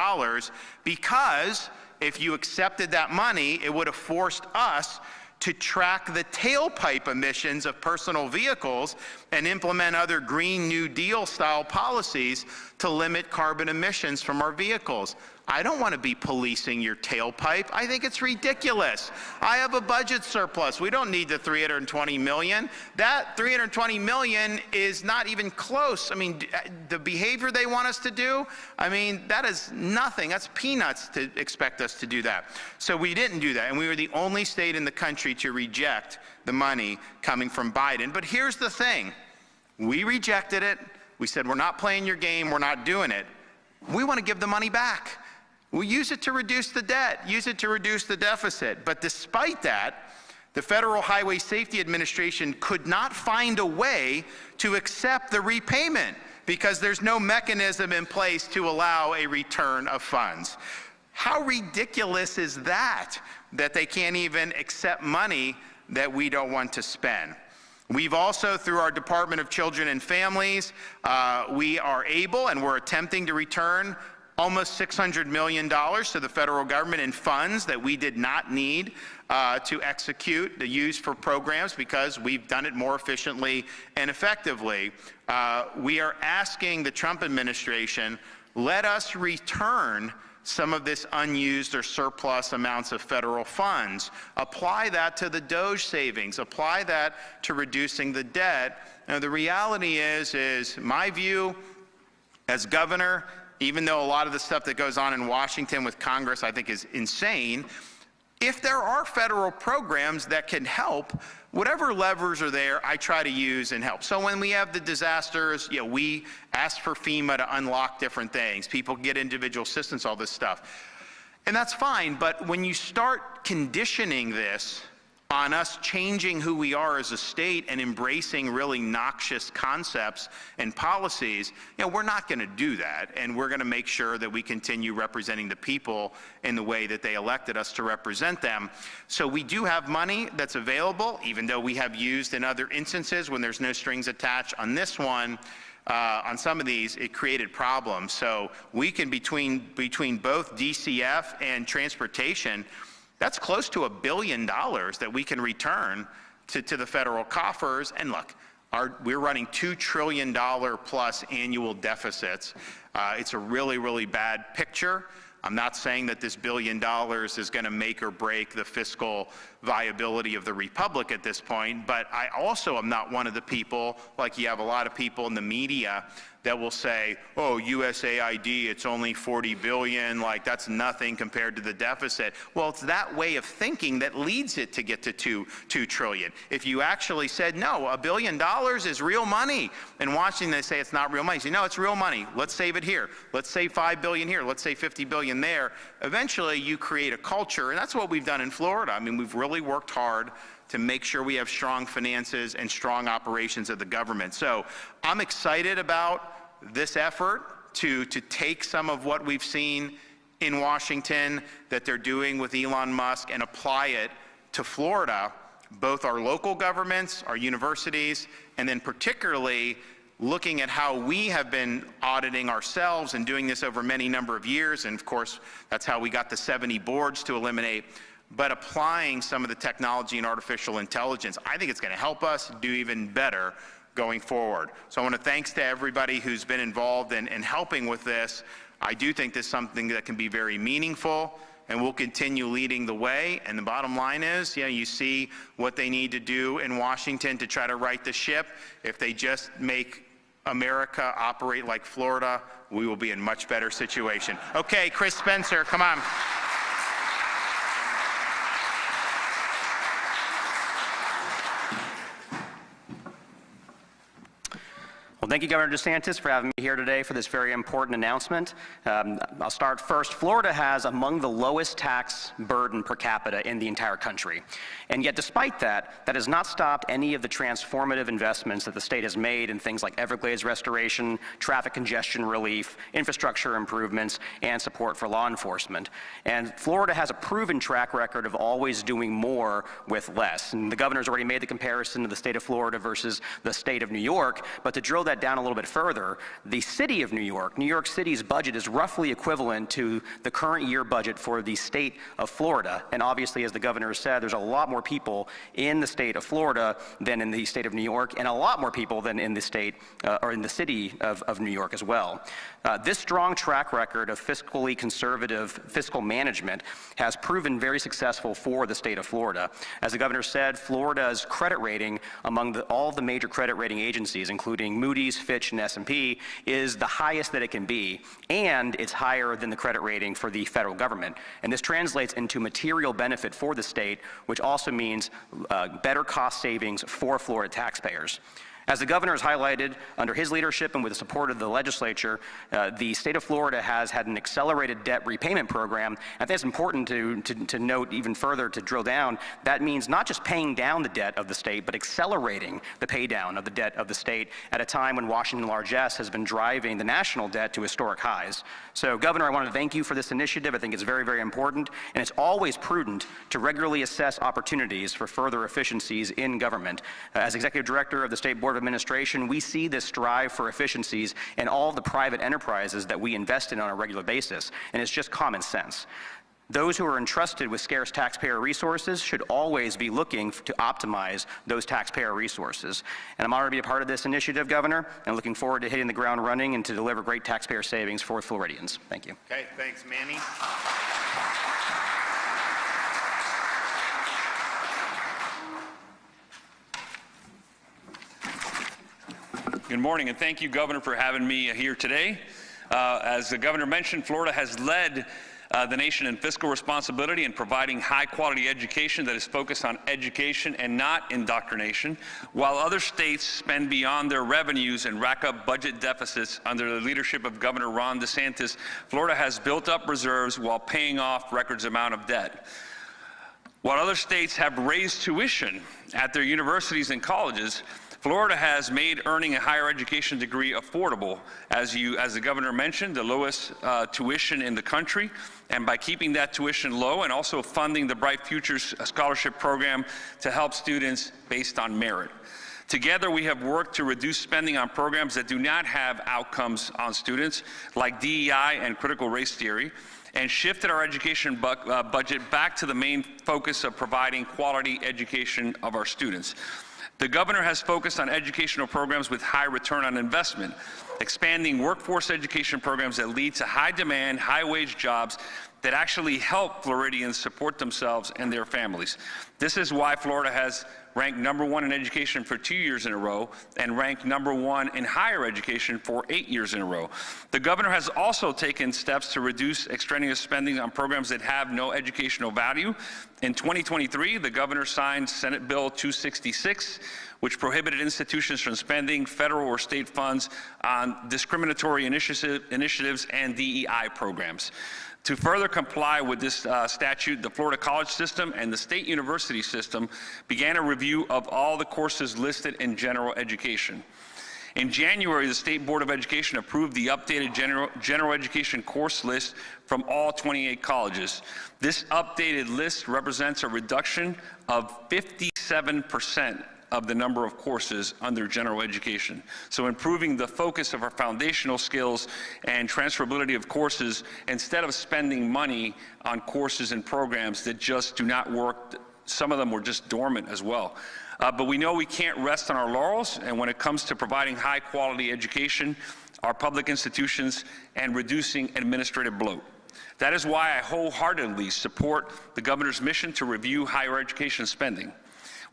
because if you accepted that money, it would have forced us to track the tailpipe emissions of personal vehicles and implement other Green New Deal style policies to limit carbon emissions from our vehicles. I don't want to be policing your tailpipe. I think it's ridiculous. I have a budget surplus. We don't need the $320 million. That $320 million is not even close. I mean, the behavior they want us to do, I mean, that is nothing. That's peanuts to expect us to do that. So we didn't do that, and we were the only state in the country to reject the money coming from Biden. But here's the thing. We rejected it. We said, we're not playing your game. We're not doing it. We want to give the money back. We use it to reduce the debt, use it to reduce the deficit. But despite that, the Federal Highway Safety Administration could not find a way to accept the repayment because there's no mechanism in place to allow a return of funds. How ridiculous is that, that they can't even accept money that we don't want to spend? We've also, through our Department of Children and Families, we are able and we're attempting to return almost $600 million to the federal government in funds that we did not need to execute, to use for programs because we've done it more efficiently and effectively. We are asking the Trump administration, let us return some of this unused or surplus amounts of federal funds. Apply that to the DOGE savings. Apply that to reducing the debt. Now, the reality is my view as governor, even though a lot of the stuff that goes on in Washington with Congress I think is insane, if there are federal programs that can help, whatever levers are there, I try to use and help. So when we have the disasters, you know, we ask for FEMA to unlock different things. People get individual assistance, all this stuff. And that's fine, but when you start conditioning this on us changing who we are as a state and embracing really noxious concepts and policies, you know, we're not going to do that, and we're going to make sure that we continue representing the people in the way that they elected us to represent them. So we do have money that's available, even though we have used in other instances when there's no strings attached. On this one, on some of these, it created problems. So we can, between both DCF and transportation, that's close to $1 billion that we can return to the federal coffers. And look, we're running $2 trillion plus annual deficits. It's a really, really bad picture. I'm not saying that this $1 billion is going to make or break the fiscal viability of the republic at this point, but I also am not one of the people, like you have a lot of people in the media that will say, oh, USAID, it's only $40 billion, like that's nothing compared to the deficit. Well, it's that way of thinking that leads it to get to $2 trillion. If you actually said, no, $1 billion is real money, and watching they say it's not real money, you say, no, it's real money, let's save it here, let's save $5 billion here, let's save $50 billion there. Eventually you create a culture, and that's what we've done in Florida. I mean, we've really worked hard to make sure we have strong finances and strong operations of the government. So I'm excited about this effort to take some of what we've seen in Washington that they're doing with Elon Musk and apply it to Florida, both our local governments, our universities, and then particularly looking at how we have been auditing ourselves and doing this over many number of years. And of course, that's how we got the 70 boards to eliminate. But applying some of the technology and artificial intelligence, I think it's going to help us do even better going forward. So I want to thanks to everybody who's been involved in helping with this. I do think this is something that can be very meaningful, and we'll continue leading the way. And the bottom line is, you know, you see what they need to do in Washington to try to right the ship. If they just make America operate like Florida, we will be in much better situation. Okay, Chris Spencer, come on. Well, Well, thank you, Governor DeSantis, for having me here today for this very important announcement. I'll start first. Florida has among the lowest tax burden per capita in the entire country. And yet, despite that, that has not stopped any of the transformative investments that the state has made in things like Everglades restoration, traffic congestion relief, infrastructure improvements, and support for law enforcement. And Florida has a proven track record of always doing more with less. And the governor's already made the comparison to the state of Florida versus the state of New York, but to drill that down a little bit further, the city of New York City's budget is roughly equivalent to the current year budget for the state of Florida. And obviously, as the governor said, there's a lot more people in the state of Florida than in the state of New York, and a lot more people than in the state or in the city of New York as well. This strong track record of fiscally conservative fiscal management has proven very successful for the state of Florida. As the governor said, Florida's credit rating among all the major credit rating agencies, including Moody's, Fitch, and S&P, is the highest that it can be, and it's higher than the credit rating for the federal government. And this translates into material benefit for the state, which also means better cost savings for Florida taxpayers. As the governor has highlighted, under his leadership and with the support of the legislature, the state of Florida has had an accelerated debt repayment program. I think it's important to note even further, to drill down, that means not just paying down the debt of the state, but accelerating the pay down of the debt of the state at a time when Washington largesse has been driving the national debt to historic highs. So, Governor, I want to thank you for this initiative. I think it's very, very important, and it's always prudent to regularly assess opportunities for further efficiencies in government. As Executive Director of the State Board of Administration, we see this strive for efficiencies in all the private enterprises that we invest in on a regular basis, and it's just common sense. Those who are entrusted with scarce taxpayer resources should always be looking to optimize those taxpayer resources. And I'm honored to be a part of this initiative, Governor, and looking forward to hitting the ground running and to deliver great taxpayer savings for Floridians. Thank you. Okay, thanks, Manny. Good morning, and thank you, Governor, for having me here today. As the Governor mentioned, Florida has led the nation in fiscal responsibility and providing high-quality education that is focused on education and not indoctrination, while other states spend beyond their revenues and rack up budget deficits under the leadership of Governor Ron DeSantis. Florida has built up reserves while paying off record amount of debt. While other states have raised tuition at their universities and colleges, Florida has made earning a higher education degree affordable. As the governor mentioned, the lowest tuition in the country, and by keeping that tuition low and also funding the Bright Futures Scholarship Program to help students based on merit. Together, we have worked to reduce spending on programs that do not have outcomes on students, like DEI and critical race theory, and shifted our education budget back to the main focus of providing quality education of our students. The governor has focused on educational programs with high return on investment, expanding workforce education programs that lead to high demand, high wage jobs that actually help Floridians support themselves and their families. This is why Florida has ranked #1 in education for 2 years in a row and ranked #1 in higher education for 8 years in a row. The governor has also taken steps to reduce extraneous spending on programs that have no educational value. In 2023, the governor signed Senate Bill 266, which prohibited institutions from spending federal or state funds on discriminatory initiatives and DEI programs. To further comply with this statute, the Florida college system and the state university system began a review of all the courses listed in general education. In January, the State Board of Education approved the updated general education course list from all 28 colleges. This updated list represents a reduction of 57% of the number of courses under general education. So improving the focus of our foundational skills and transferability of courses instead of spending money on courses and programs that just do not work. Some of them were just dormant as well. But we know we can't rest on our laurels, and when it comes to providing high quality education, our public institutions, and reducing administrative bloat. That is why I wholeheartedly support the governor's mission to review higher education spending.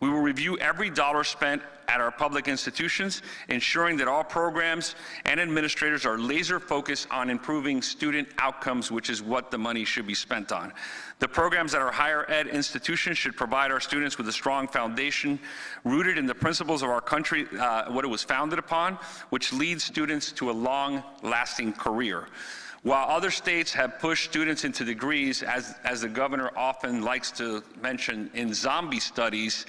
We will review every dollar spent at our public institutions, ensuring that all programs and administrators are laser focused on improving student outcomes, which is what the money should be spent on. The programs at our higher ed institutions should provide our students with a strong foundation rooted in the principles of our country, what it was founded upon, which leads students to a long-lasting career. While other states have pushed students into degrees, as the governor often likes to mention in zombie studies,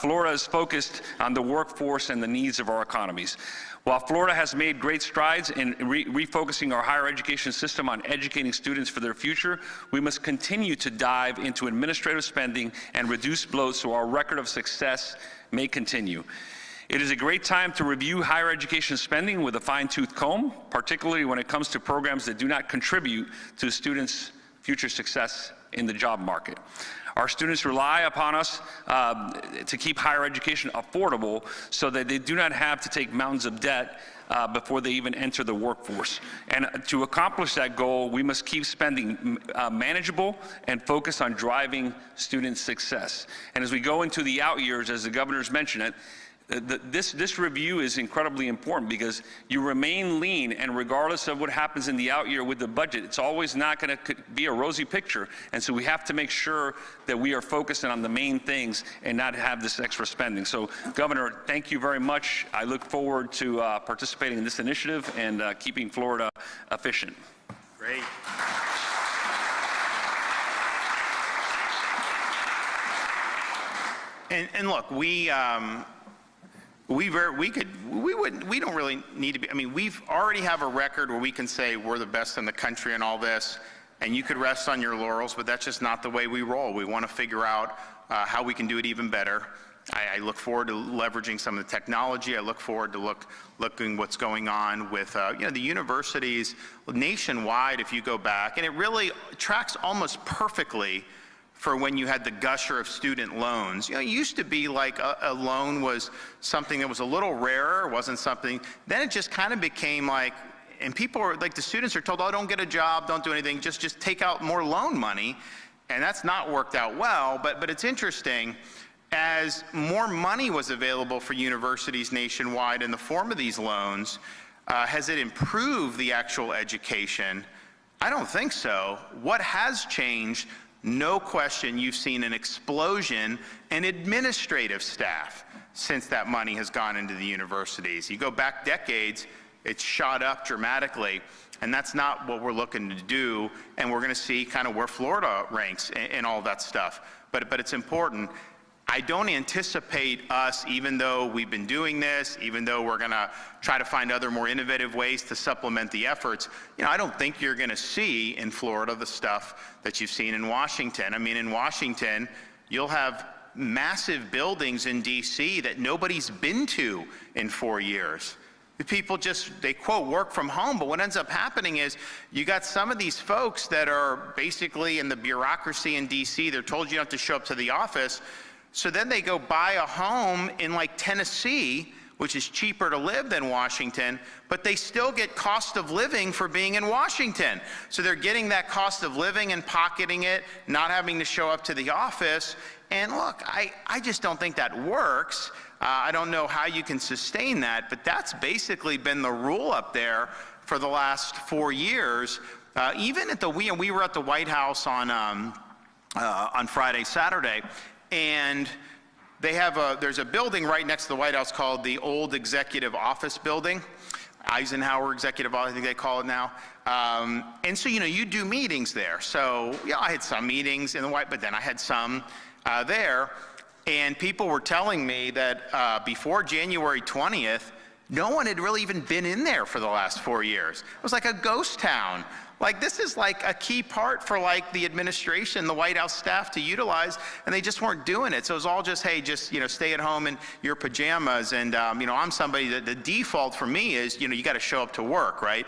Florida is focused on the workforce and the needs of our economies. While Florida has made great strides in refocusing our higher education system on educating students for their future, we must continue to dive into administrative spending and reduce bloat so our record of success may continue. It is a great time to review higher education spending with a fine-tooth comb, particularly when it comes to programs that do not contribute to students' future success in the job market. Our students rely upon us to keep higher education affordable so that they do not have to take mountains of debt before they even enter the workforce. And to accomplish that goal, we must keep spending manageable and focus on driving student success. And as we go into the out years, as the governor's mentioned it, this review is incredibly important because you remain lean, and regardless of what happens in the out year with the budget, it's always not going to be a rosy picture. And so we have to make sure that we are focusing on the main things and not have this extra spending. So, Governor, thank you very much. I look forward to participating in this initiative and keeping Florida efficient. Great. And look, we don't really need to be, I mean, we've already have a record where we can say we're the best in the country and all this, and you could rest on your laurels, but that's just not the way we roll. We want to figure out how we can do it even better. I look forward to leveraging some of the technology. I look forward to looking what's going on with the universities nationwide, if you go back, and it really tracks almost perfectly for when you had the gusher of student loans. You know, it used to be like a loan was something that was a little rarer, wasn't something, then it just kind of became like, and people are like, the students are told, oh, don't get a job, don't do anything, just take out more loan money, and that's not worked out well, but it's interesting, as more money was available for universities nationwide in the form of these loans, has it improved the actual education? I don't think so. What has changed? No question, you've seen an explosion in administrative staff since that money has gone into the universities. You go back decades, it's shot up dramatically, and that's not what we're looking to do, and we're gonna see kind of where Florida ranks in all that stuff. But it's important. I don't anticipate us, even though we've been doing this, even though we're gonna try to find other more innovative ways to supplement the efforts, I don't think you're gonna see in Florida the stuff that you've seen in Washington. I mean, in Washington, you'll have massive buildings in DC that nobody's been to in 4 years. The people they quote, work from home, but what ends up happening is you got some of these folks that are basically in the bureaucracy in DC, they're told you don't have to show up to the office, so then they go buy a home in like Tennessee, which is cheaper to live than Washington, but they still get cost of living for being in Washington. So they're getting that cost of living and pocketing it, not having to show up to the office. And look, I just don't think that works. I don't know how you can sustain that, but that's basically been the rule up there for the last 4 years. Even at we were at the White House on Friday, Saturday, and they have there's a building right next to the White House called the Old Executive Office Building, Eisenhower Executive Office, I think they call it now. And so, you do meetings there. So, I had some meetings in the White, but then I had some there. And people were telling me that before January 20th, no one had really even been in there for the last 4 years. It was like a ghost town. Like, this is like a key part for like the administration, the White House staff to utilize, and they just weren't doing it. So it was all just, hey, just, stay at home in your pajamas. And, I'm somebody that the default for me is, you got to show up to work, right?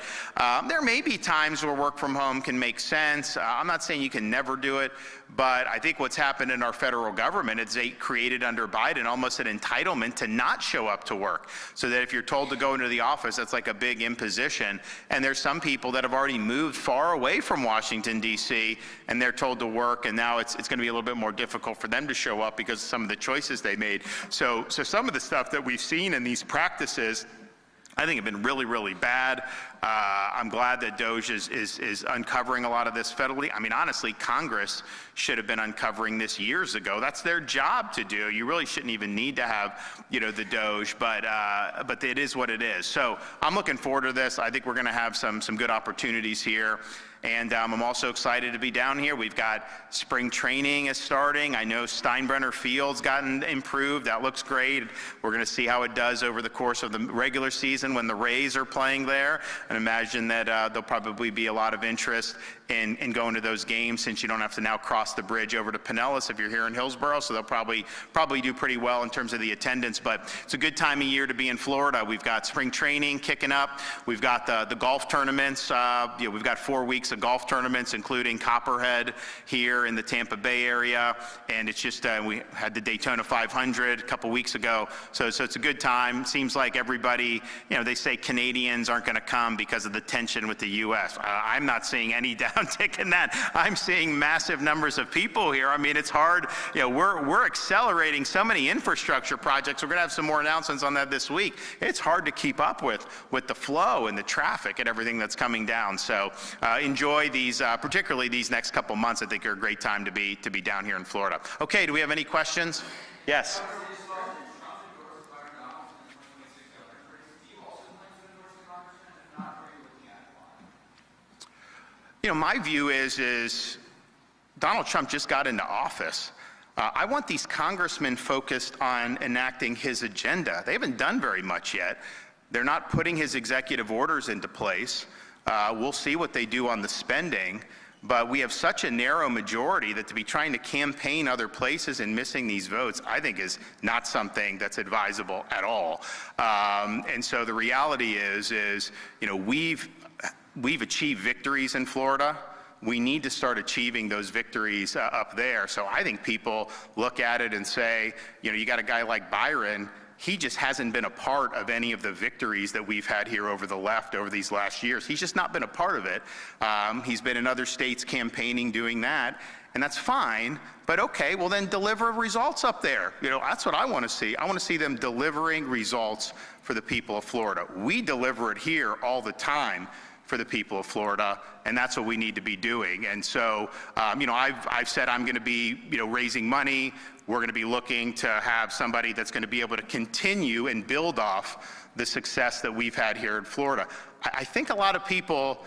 There may be times where work from home can make sense. I'm not saying you can never do it, but I think what's happened in our federal government is they created under Biden almost an entitlement to not show up to work. So that if you're told to go into the office, that's like a big imposition. And there's some people that have already moved far away from Washington, D.C., and they're told to work, and now it's going to be a little bit more difficult for them to show up because of some of the choices they made. So some of the stuff that we've seen in these practices, I think, have been really, really bad. I'm glad that DOGE is uncovering a lot of this federally. I mean, honestly, Congress should have been uncovering this years ago. That's their job to do. You really shouldn't even need to have, the DOGE, but it is what it is. So I'm looking forward to this. I think we're going to have some good opportunities here. And I'm also excited to be down here. We've got spring training is starting. I know Steinbrenner Field's gotten improved. That looks great. We're going to see how it does over the course of the regular season when the Rays are playing there. And imagine that there'll probably be a lot of interest in going to those games, since you don't have to now cross the bridge over to Pinellas if you're here in Hillsborough. So they'll probably do pretty well in terms of the attendance. But it's a good time of year to be in Florida. We've got spring training kicking up. We've got the golf tournaments. We've got 4 weeks of golf tournaments, including Copperhead here in the Tampa Bay area. And it's just, we had the Daytona 500 a couple weeks ago. So it's a good time. Seems like everybody, they say Canadians aren't going to come because of the tension with the U.S. I'm not seeing any downtick in that. I'm seeing massive numbers of people here. I mean, it's hard. We're accelerating so many infrastructure projects. We're going to have some more announcements on that this week. It's hard to keep up with the flow and the traffic and everything that's coming down. So enjoy these, particularly these next couple months. I think are a great time to be down here in Florida. Okay, do we have any questions? Yes. My view is Donald Trump just got into office. I want these congressmen focused on enacting his agenda. They haven't done very much yet. They're not putting his executive orders into place. We'll see what they do on the spending, but we have such a narrow majority that to be trying to campaign other places and missing these votes, I think is not something that's advisable at all. And so the reality is we've achieved victories in Florida. We need to start achieving those victories up there. So I think people look at it and say, you got a guy like Byron, he just hasn't been a part of any of the victories that we've had here over the left over these last years. He's just not been a part of it. He's been in other states campaigning, doing that, and that's fine, but okay, well then deliver results up there. That's what I want to see. I want to see them delivering results for the people of Florida. We deliver it here all the time for the people of Florida, and that's what we need to be doing. And so, I've said I'm going to be, raising money. We're going to be looking to have somebody that's going to be able to continue and build off the success that we've had here in Florida. I think a lot of people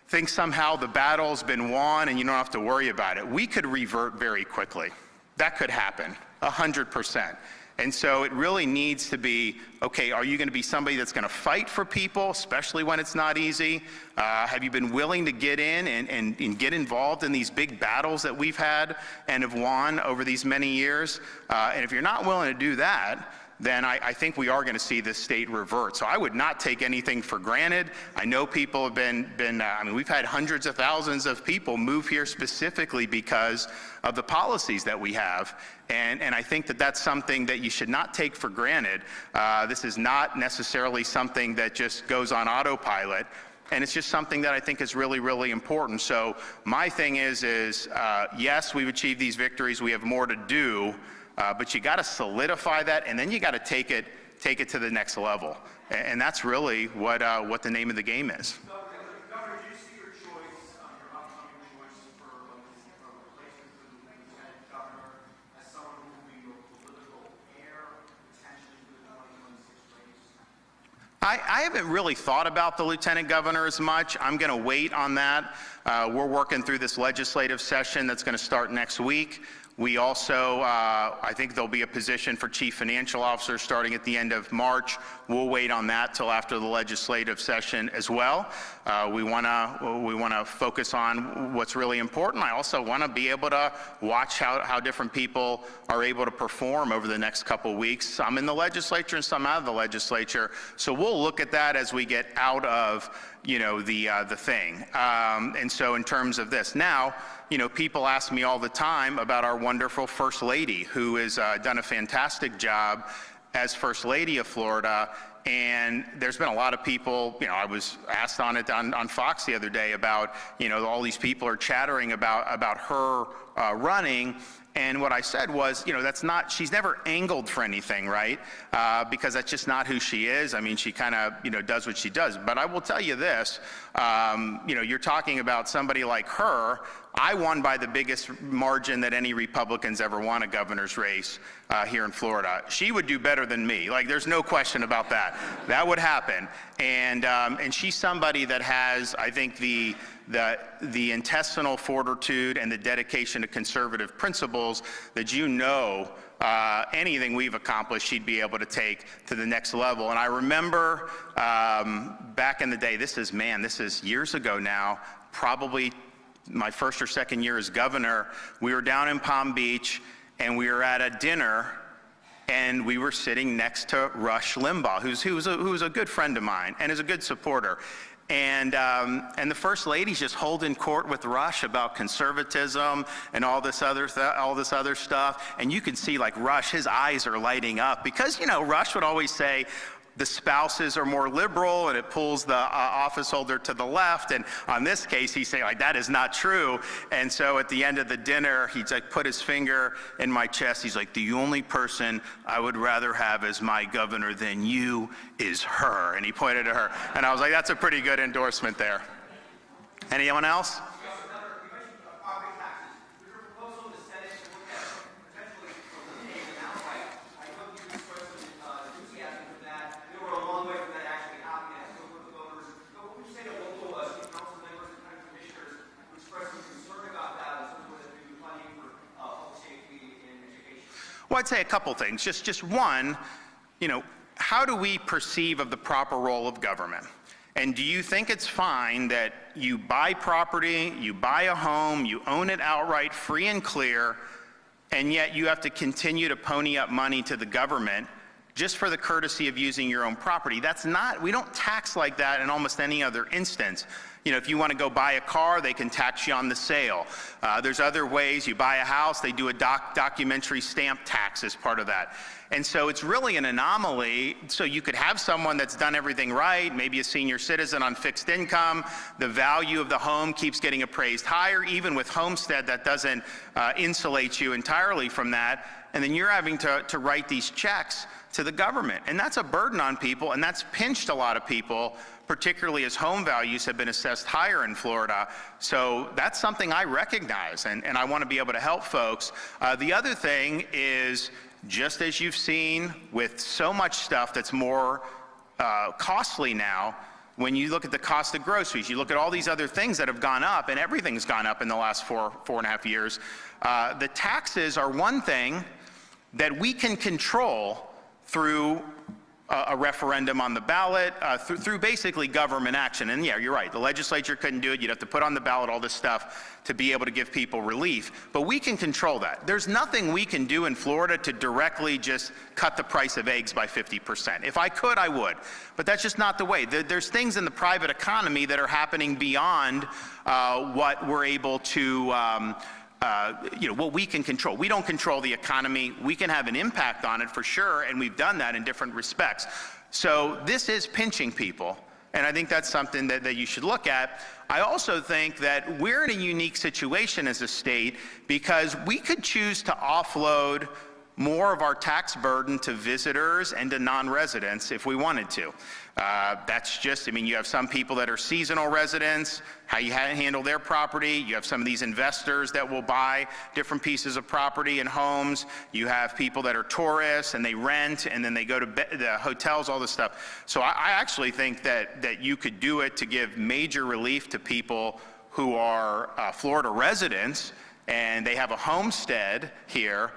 think somehow the battle's been won and you don't have to worry about it. We could revert very quickly. That could happen, 100%. And so it really needs to be, okay, are you going to be somebody that's going to fight for people, especially when it's not easy? Have you been willing to get in and get involved in these big battles that we've had and have won over these many years? And if you're not willing to do that, then I think we are going to see this state revert. So I would not take anything for granted. I know people have been we've had hundreds of thousands of people move here specifically because of the policies that we have. And I think that that's something that you should not take for granted. This is not necessarily something that just goes on autopilot. And it's just something that I think is really, really important. So my thing is yes, we've achieved these victories. We have more to do. But you got to solidify that, and then you got to take it to the next level, and that's really what the name of the game is. Governor, do you see your choice, your upcoming choice for replacement for the lieutenant governor as someone who will be your political heir potentially for the 2026 race? I haven't really thought about the lieutenant governor as much. I'm going to wait on that. We're working through this legislative session that's going to start next week. We also, I think there'll be a position for chief financial officer starting at the end of March. We'll wait on that till after the legislative session as well. We want to focus on what's really important. I also want to be able to watch how different people are able to perform over the next couple weeks. Some in the legislature and some out of the legislature. So we'll look at that as we get out of the thing. And so in terms of this now, people ask me all the time about our wonderful First Lady, who has done a fantastic job as First Lady of Florida. And there's been a lot of people, I was asked on it on Fox the other day about, all these people are chattering about her running. And what I said was, she's never angled for anything, right? Because that's just not who she is. I mean, she kind of, does what she does. But I will tell you this, you're talking about somebody like her. I won by the biggest margin that any Republicans ever won a governor's race here in Florida. She would do better than me. Like, there's no question about that. That would happen. And she's somebody that has, I think, the intestinal fortitude and the dedication to conservative principles that anything we've accomplished, she'd be able to take to the next level. And I remember back in the day, this is years ago now, probably my first or second year as governor, we were down in Palm Beach and we were at a dinner and we were sitting next to Rush Limbaugh, who's a good friend of mine and is a good supporter. And the First Lady's just holding court with Rush about conservatism and all this other stuff. And you can see, like, Rush, his eyes are lighting up because, Rush would always say the spouses are more liberal and it pulls the office holder to the left. And on this case, he's saying, like, that is not true. And so at the end of the dinner, he's like, put his finger in my chest. He's like, the only person I would rather have as my governor than you is her. And he pointed to her. And I was like, that's a pretty good endorsement there. Anyone else? Well, I'd say a couple things. Just one, how do we perceive of the proper role of government? And do you think it's fine that you buy property, you buy a home, you own it outright, free and clear, and yet you have to continue to pony up money to the government just for the courtesy of using your own property? We don't tax like that in almost any other instance. If you want to go buy a car, they can tax you on the sale. There's other ways. You buy a house, they do a documentary stamp tax as part of that. And so it's really an anomaly. So you could have someone that's done everything right, maybe a senior citizen on fixed income. The value of the home keeps getting appraised higher. Even with homestead, that doesn't insulate you entirely from that. And then you're having to write these checks to the government. And that's a burden on people, and that's pinched a lot of people, particularly as home values have been assessed higher in Florida. So that's something I recognize, and I want to be able to help folks. The other thing is, just as you've seen with so much stuff that's more costly now, when you look at the cost of groceries, you look at all these other things that have gone up, and everything's gone up in the last four and a half years. The taxes are one thing that we can control through a referendum on the ballot, through basically government action. And yeah, you're right, the legislature couldn't do it. You'd have to put on the ballot all this stuff to be able to give people relief. But we can control that. There's nothing we can do in Florida to directly just cut the price of eggs by 50%. If I could, I would. But that's just not the way. There's things in the private economy that are happening beyond what we're able to what we can control. We don't control the economy. We can have an impact on it for sure, and we've done that in different respects. So this is pinching people, and I think that's something that you should look at. I also think that we're in a unique situation as a state because we could choose to offload more of our tax burden to visitors and to non-residents if we wanted to. That's just, you have some people that are seasonal residents, how you handle their property. You have some of these investors that will buy different pieces of property and homes. You have people that are tourists and they rent and then they go to the hotels, all this stuff. So I actually think that you could do it to give major relief to people who are Florida residents and they have a homestead here.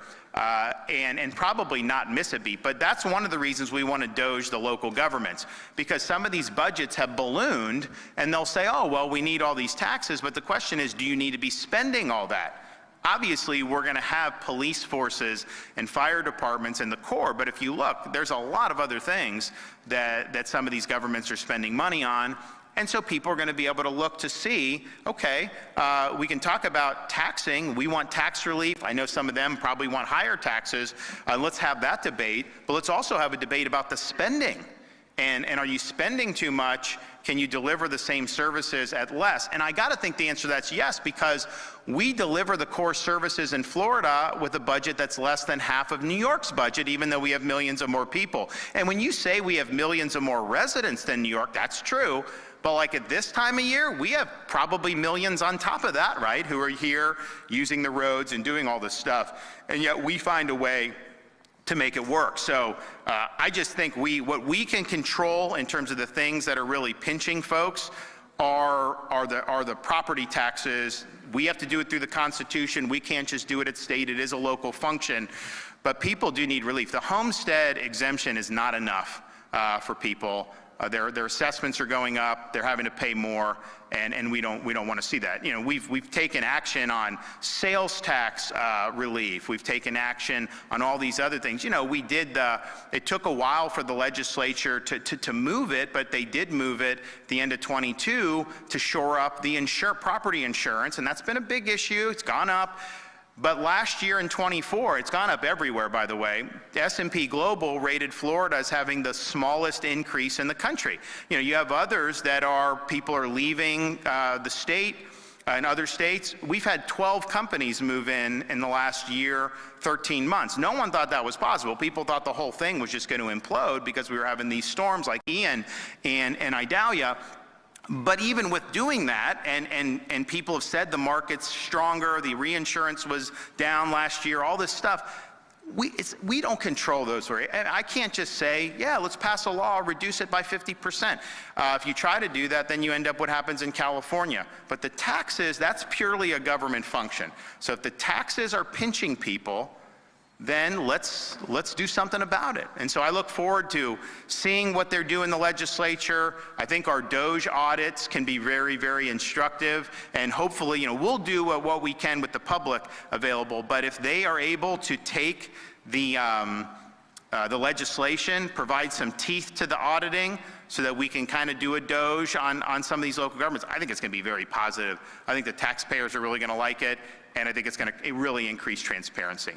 And probably not miss a beat. But that's one of the reasons we want to DOGE the local governments, because some of these budgets have ballooned and they'll say, oh, well, we need all these taxes. But the question is, do you need to be spending all that? Obviously, we're going to have police forces and fire departments in the Corps. But if you look, there's a lot of other things that some of these governments are spending money on. And so people are going to be able to look to see, okay, we can talk about taxing. We want tax relief. I know some of them probably want higher taxes. Let's have that debate. But let's also have a debate about the spending. And are you spending too much? Can you deliver the same services at less? And I got to think the answer to that's yes, because we deliver the core services in Florida with a budget that's less than half of New York's budget, even though we have millions of more people. And when you say we have millions of more residents than New York, that's true. But like at this time of year, we have probably millions on top of that, right, who are here using the roads and doing all this stuff. And yet we find a way to make it work. So I just think what we can control in terms of the things that are really pinching folks are the property taxes. We have to do it through the Constitution. We can't just do it at state. It is a local function. But people do need relief. The homestead exemption is not enough for people. Their assessments are going up. They're having to pay more, and we don't want to see that. You know, we've taken action on sales tax relief. We've taken action on all these other things. You know, we did. It took a while for the legislature to move it, but they did move it at the end of 22 to shore up the property insurance, and that's been a big issue. It's gone up. But last year in 24, it's gone up everywhere, by the way. The S&P Global rated Florida as having the smallest increase in the country. You know, you have others that people are leaving the state and other states. We've had 12 companies move in the last year, 13 months. No one thought that was possible. People thought the whole thing was just going to implode because we were having these storms like Ian and Idalia. But even with doing that, and people have said the market's stronger, the reinsurance was down last year, all this stuff, we don't control those. And I can't just say, yeah, let's pass a law, reduce it by 50%. If you try to do that, then you end up what happens in California. But the taxes, that's purely a government function. So if the taxes are pinching people, then let's do something about it. And so I look forward to seeing what they're doing in the legislature. I think our DOGE audits can be very, very instructive, and hopefully, you know, we'll do what we can with the public available. But if they are able to take the legislation, provide some teeth to the auditing, so that we can kind of do a DOGE on some of these local governments, I think it's going to be very positive. I think the taxpayers are really going to like it, and I think it's going to really increase transparency.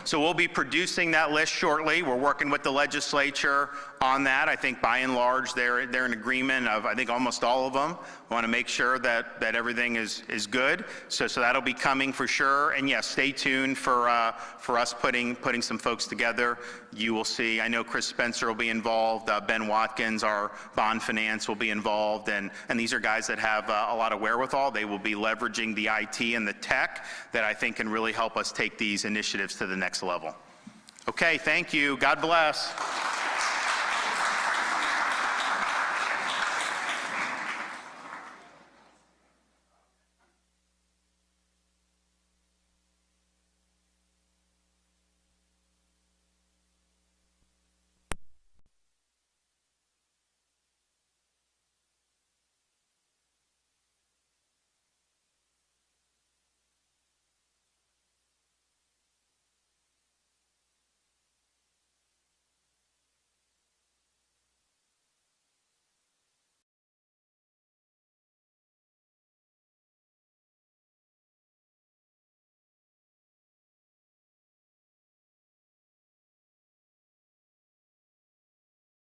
So we'll be producing that list shortly. We're working with the legislature on that. I think by and large they're in agreement of, I think, almost all of them. We want to make sure that everything is good. So that'll be coming for sure. And yes, stay tuned for us putting some folks together. You will see. I know Chris Spencer will be involved. Ben Watkins, our bond finance, will be involved. And these are guys that have a lot of wherewithal. They will be leveraging the IT and the tech that I think can really help us take these initiatives to the next level. Okay, thank you. God bless.